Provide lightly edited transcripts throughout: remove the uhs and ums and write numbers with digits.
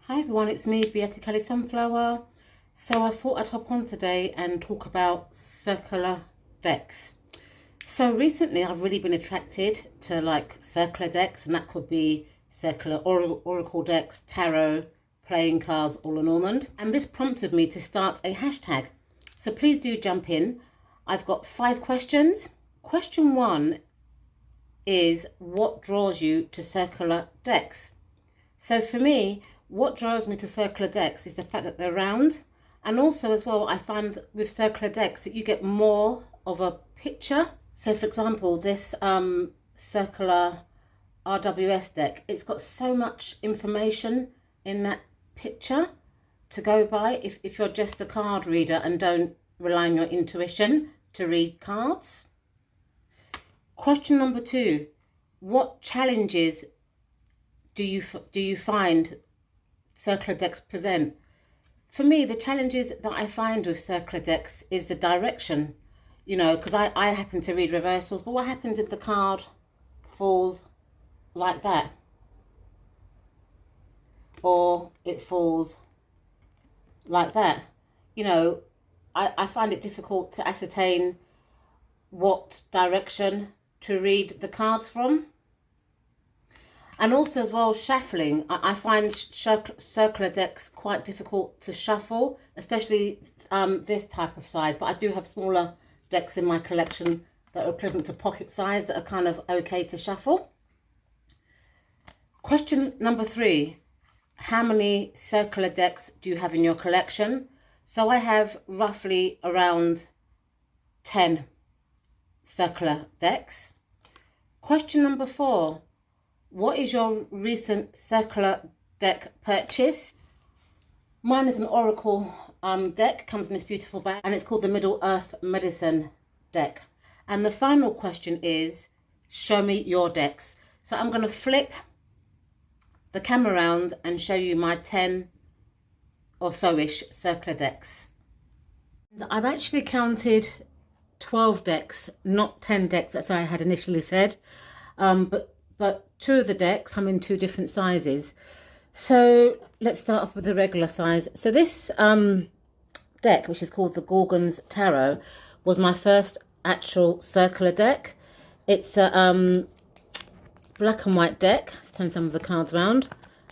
Hi everyone, it's me, Beata Kelly Sunflower. So I thought I'd hop on today and talk about circular decks. So recently I've really been attracted to like circular decks, and that could be circular oracle decks, tarot, playing cards, or Lenormand. And this prompted me to start a hashtag. So please do jump in. I've got 5 questions. Question 1 is, what draws you to circular decks? So for me, what draws me to circular decks is the fact that they're round. And also as well, I find with circular decks that you get more of a picture. So for example, this circular RWS deck, it's got so much information in that picture to go by if you're just a card reader and don't rely on your intuition to read cards. Question number 2, what challenges do you find circular decks present? For me, the challenges that I find with circular decks is the direction, because I happen to read reversals, but what happens if the card falls like that? Or it falls like that? I find it difficult to ascertain what direction to read the cards from. And also as well, shuffling. I find circular decks quite difficult to shuffle, especially this type of size. But I do have smaller decks in my collection that are equivalent to pocket size that are kind of okay to shuffle. Question number 3, how many circular decks do you have in your collection? So I have roughly around 10 circular decks. Question number 4, what is your recent circular deck purchase? Mine is an Oracle deck, comes in this beautiful bag, and it's called the Middle Earth Medicine deck. And the final question is, show me your decks. So I'm going to flip the camera around and show you my 10 or so-ish circular decks. I've actually counted 12 decks, not 10 decks as I had initially said, but 2 of the decks come in 2 different sizes. So let's start off with the regular size. So this deck, which is called the Gorgon Tarot, was my first actual circular deck. It's a black and white deck. Let's turn some of the cards around,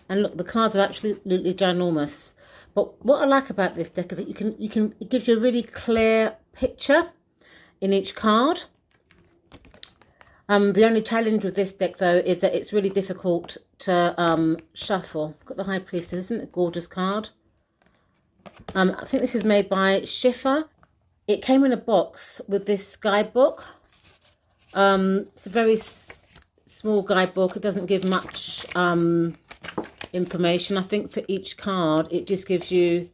and look, the cards are absolutely ginormous. But what I like about this deck is that it gives you a really clear picture in each card. The only challenge with this deck though is that it's really difficult to shuffle. Got the High Priestess, isn't it a gorgeous card? I think this is made by Schiffer. It came in a box with this guidebook. It's a very small guidebook. It doesn't give much information. I think for each card it just gives you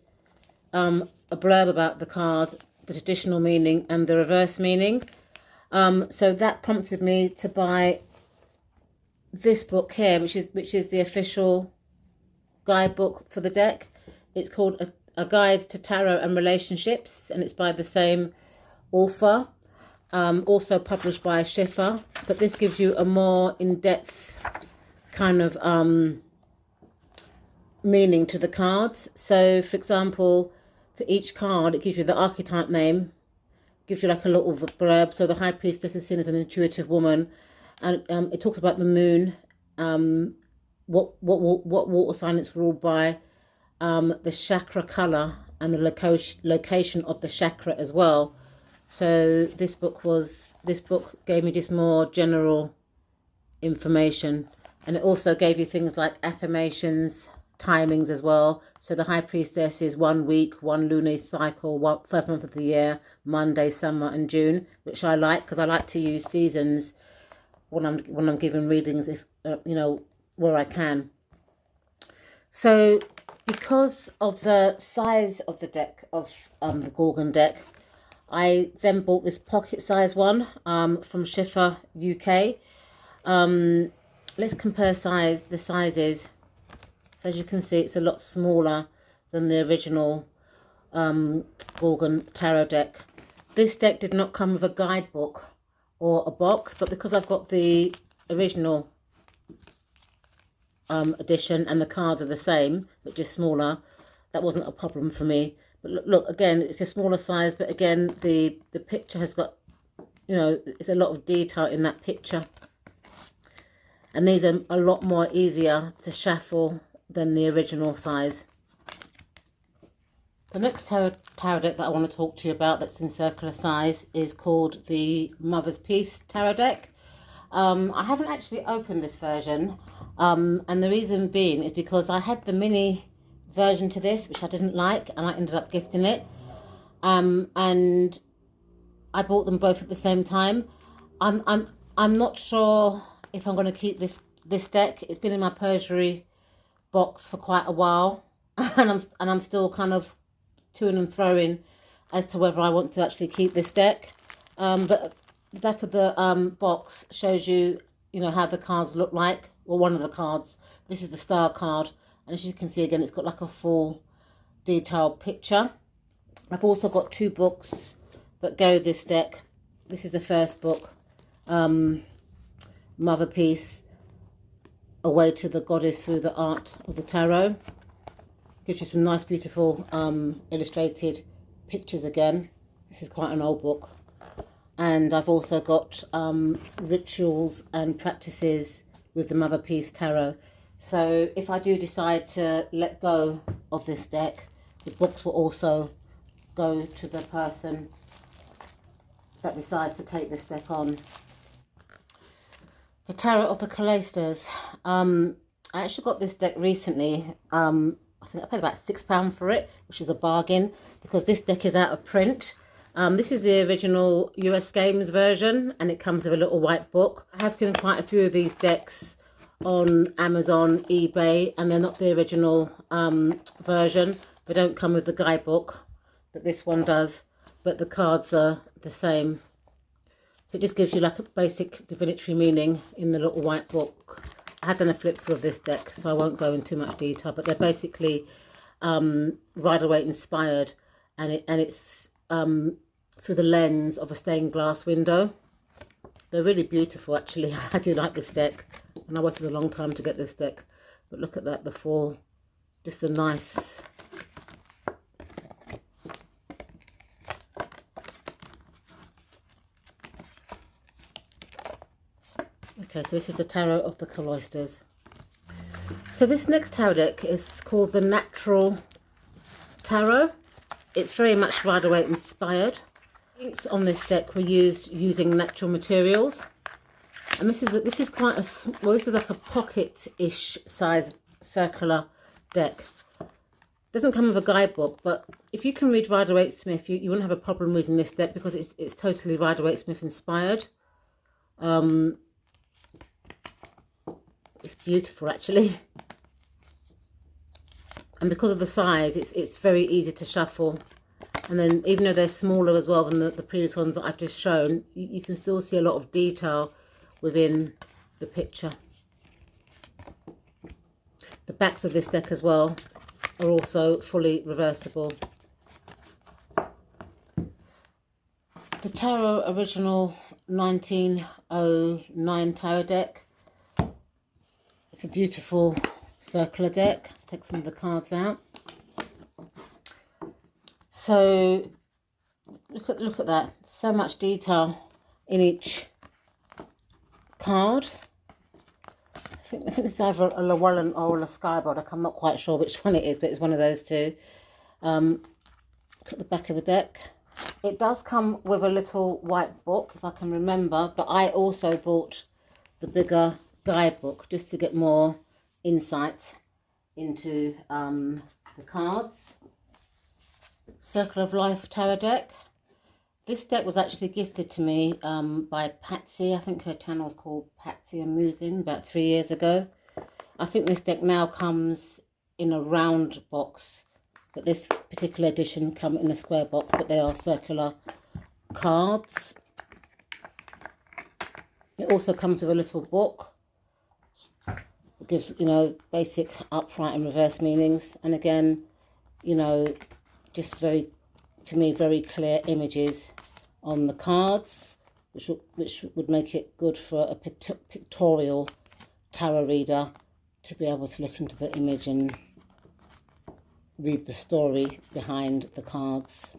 a blurb about the card, the traditional meaning and the reverse meaning. So that prompted me to buy this book here, which is the official guidebook for the deck. It's called a Guide to Tarot and Relationships, and it's by the same author, also published by Schiffer. But this gives you a more in-depth kind of meaning to the cards. So for example, for each card it gives you the archetype name, gives you like a little blurb. So the High Priestess is seen as an intuitive woman, and it talks about the moon, what water sign it's ruled by, the chakra color, and the location of the chakra as well. So this book gave me just more general information, and it also gave you things like affirmations, timings as well. So the High Priestess is 1 week, 1 lunar cycle, first month of the year, Monday, summer and June, which I like because I like to use seasons when I'm giving readings, if where I can. So because of the size of the deck of the Gorgon deck, I then bought this pocket size one from Schiffer UK. Let's compare the sizes. So as you can see, it's a lot smaller than the original Gorgon Tarot deck. This deck did not come with a guidebook or a box, but because I've got the original edition, and the cards are the same but just smaller. That wasn't a problem for me. But look, again, it's a smaller size, but again, the picture has got, you know, it's a lot of detail in that picture. And these are a lot more easier to shuffle than the original size. The next tarot deck that I want to talk to you about that's in circular size is called the Mother's Peace Tarot deck. I haven't actually opened this version, and the reason being is because I had the mini version to this, which I didn't like, and I ended up gifting it. And I bought them both at the same time. I'm not sure if I'm going to keep this deck. It's been in my Perjury box for quite a while, and I'm still kind of to-ing and fro-ing as to whether I want to actually keep this deck. But the back of the box shows you, you know, how the cards look like. Well, one of the cards. This is the star card, and as you can see again, it's got like a full detailed picture. I've also got 2 books that go this deck. This is the first book, Mother Peace, A Way to the Goddess Through the Art of the Tarot. Gives you some nice, beautiful illustrated pictures again. This is quite an old book. And I've also got rituals and practices with the Mother Peace Tarot. So if I do decide to let go of this deck, the books will also go to the person that decides to take this deck on. The Tarot of the Cloisters. I actually got this deck recently. I think I paid about £6 for it, which is a bargain because this deck is out of print. This is the original US Games version, and it comes with a little white book. I have seen quite a few of these decks on Amazon, eBay, and they're not the original version. They don't come with the guidebook that this one does, but the cards are the same. So it just gives you like a basic divinatory meaning in the little white book. I had done a flip through of this deck, so I won't go into too much detail, but they're basically Rider-Waite inspired, and it's through the lens of a stained glass window. They're really beautiful, actually. I do like this deck, and I waited a long time to get this deck. But look at that, the four, just a nice... Okay, so this is the Tarot of the Cloisters. So this next tarot deck is called the Natural Tarot. It's very much Rider-Waite inspired. Inks on this deck were used using natural materials, and this is quite a well. This is like a pocket-ish size circular deck. Doesn't come with a guidebook, but if you can read Rider-Waite Smith, you wouldn't have a problem reading this deck because it's totally Rider-Waite Smith inspired. It's beautiful, actually, and because of the size, it's very easy to shuffle. And then even though they're smaller as well than the previous ones that I've just shown, you can still see a lot of detail within the picture. The backs of this deck as well are also fully reversible. The Tarot Original 1909 Tarot deck. It's a beautiful circular deck. Let's take some of the cards out. So look at that. So much detail in each card. I think this is either a Llewellyn or a Skyboard. I'm not quite sure which one it is, but it's one of those two. Look at the back of the deck. It does come with a little white book, if I can remember, but I also bought the bigger guidebook just to get more insight into the cards. Circle of Life Tarot deck. This deck was actually gifted to me by Patsy. I think her channel is called Patsy and Musing, about 3 years ago. I think this deck now comes in a round box, but this particular edition come in a square box, but they are circular cards. It also comes with a little book. It gives, you know, basic upright and reverse meanings, and again, you know, just very, to me, very clear images on the cards, which would make it good for a pictorial tarot reader to be able to look into the image and read the story behind the cards.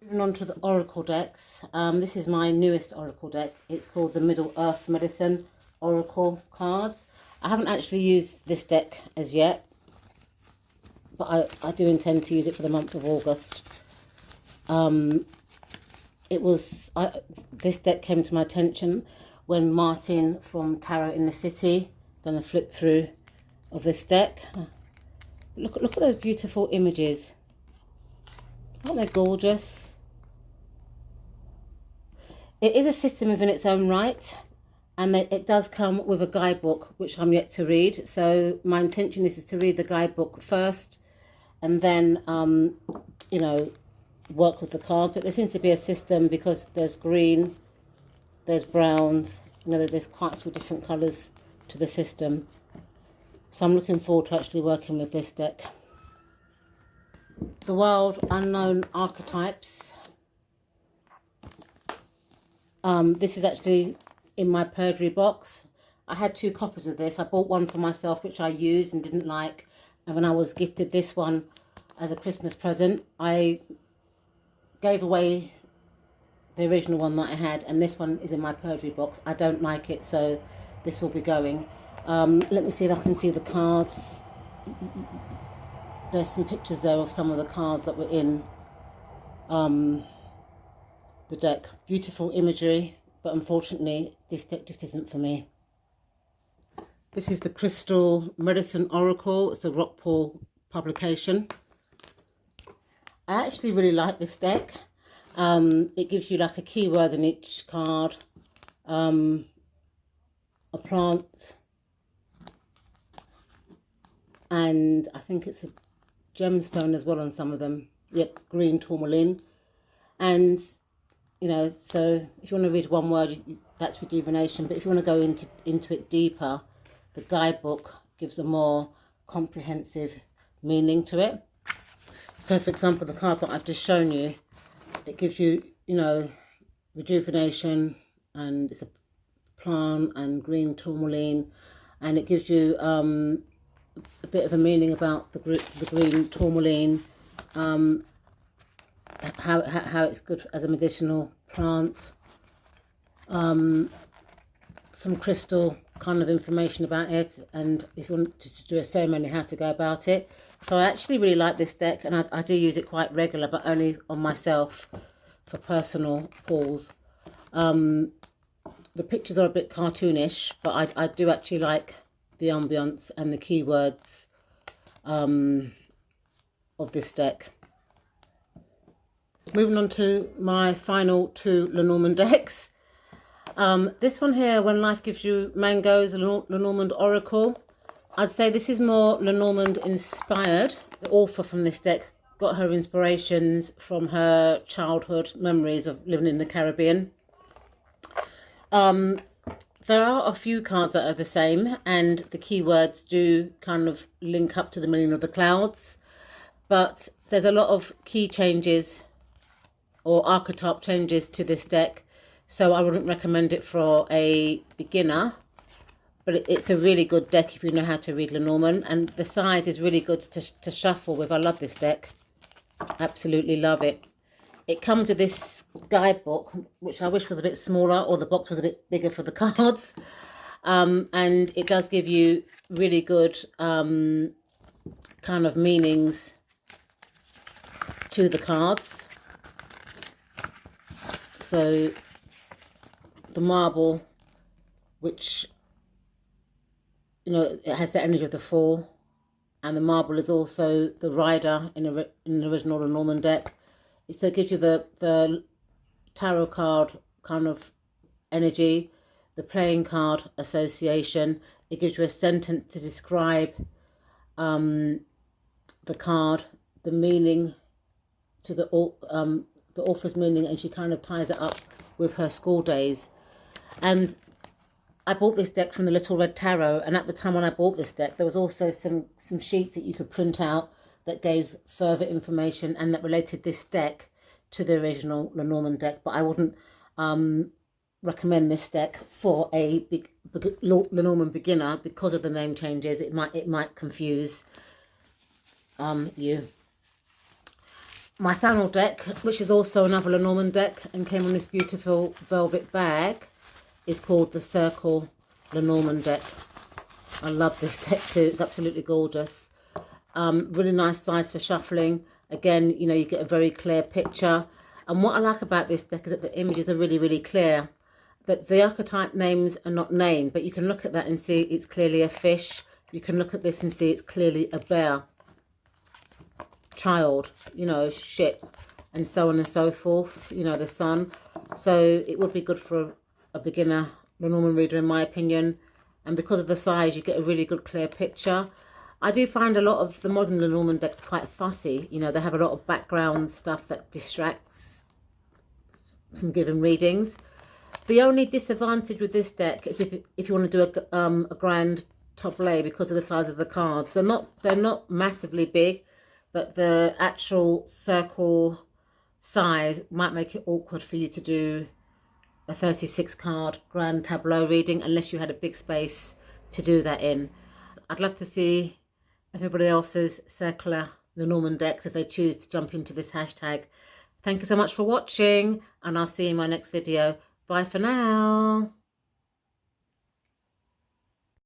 Moving on to the Oracle decks. This is my newest Oracle deck. It's called the Middle Earth Medicine Oracle cards. I haven't actually used this deck as yet, but I do intend to use it for the month of August. This deck came to my attention when Martin from Tarot in the City done a flip through of this deck. Look at those beautiful images. Aren't they gorgeous? It is a system within its own right, and it does come with a guidebook, which I'm yet to read. So my intention is to read the guidebook first, and then, you know, work with the cards. But there seems to be a system because there's green, there's browns, you know, there's quite a few different colours to the system. So I'm looking forward to actually working with this deck. The Wild Unknown Archetypes. This is actually in my perjury box. I had 2 copies of this. I bought one for myself, which I used and didn't like. And when I was gifted this one as a Christmas present, I gave away the original one that I had. And this one is in my perjury box. I don't like it, so this will be going. Let me see if I can see the cards. There's some pictures there of some of the cards that were in the deck. Beautiful imagery, but unfortunately this deck just isn't for me. This is the Crystal Medicine Oracle. It's a Rockpool publication. I actually really like this deck. It gives you like a keyword in each card, a plant, and I think it's a gemstone as well on some of them. Yep, green tourmaline. And you know, so if you want to read one word, that's rejuvenation. But if you want to go into it deeper, the guidebook gives a more comprehensive meaning to it. So for example, the card that I've just shown you, it gives you, you know, rejuvenation, and it's a plant and green tourmaline, and it gives you a bit of a meaning about the green tourmaline, how it's good as a medicinal plant, some crystal kind of information about it, and if you want to do a ceremony, how to go about it. So I actually really like this deck, and I do use it quite regular, but only on myself for personal pulls. The pictures are a bit cartoonish, but I do actually like the ambience and the keywords of this deck. Moving on to my final 2 Lenormand decks. This one here, When Life Gives You Mangoes Lenormand Oracle. I'd say this is more Lenormand inspired. The author from this deck got her inspirations from her childhood memories of living in the Caribbean. There are a few cards that are the same, and the keywords do kind of link up to the meaning of the clouds, but there's a lot of key changes or archetype changes to this deck, so I wouldn't recommend it for a beginner, but it's a really good deck if you know how to read Lenormand, and the size is really good to shuffle with. I love this deck, absolutely love it. It comes with this guidebook, which I wish was a bit smaller, or the box was a bit bigger for the cards, and it does give you really good kind of meanings to the cards. So the marble, which, you know, it has the energy of the Fool, and the marble is also the rider in the original Lenormand deck. So it gives you the tarot card kind of energy, the playing card association. It gives you a sentence to describe the card, the meaning to the author's meaning, and she kind of ties it up with her school days. And I bought this deck from the Little Red Tarot, and at the time when I bought this deck, there was also some sheets that you could print out that gave further information and that related this deck to the original Lenormand deck. But I wouldn't recommend this deck for a Lenormand beginner because of the name changes. It might confuse you. My final deck, which is also another Lenormand deck and came on this beautiful velvet bag, is called the Circle Lenormand deck. I love this deck too. It's absolutely gorgeous. Really nice size for shuffling. Again, you know, you get a very clear picture. And what I like about this deck is that the images are really, really clear. That the archetype names are not named, but you can look at that and see it's clearly a fish. You can look at this and see it's clearly a bear, child, you know, ship, and so on and so forth, you know, the sun. So it would be good for a beginner Lenormand reader, in my opinion. And because of the size, you get a really good clear picture. I do find a lot of the modern Lenormand decks quite fussy. You know, they have a lot of background stuff that distracts from giving readings. The only disadvantage with this deck is if you want to do a grand top lay because of the size of the cards. They're not massively big, but the actual circle size might make it awkward for you to do a 36 card grand tableau reading unless you had a big space to do that in. I'd love to see everybody else's circular Lenormand decks if they choose to jump into this hashtag. Thank you so much for watching, and I'll see you in my next video. Bye for now.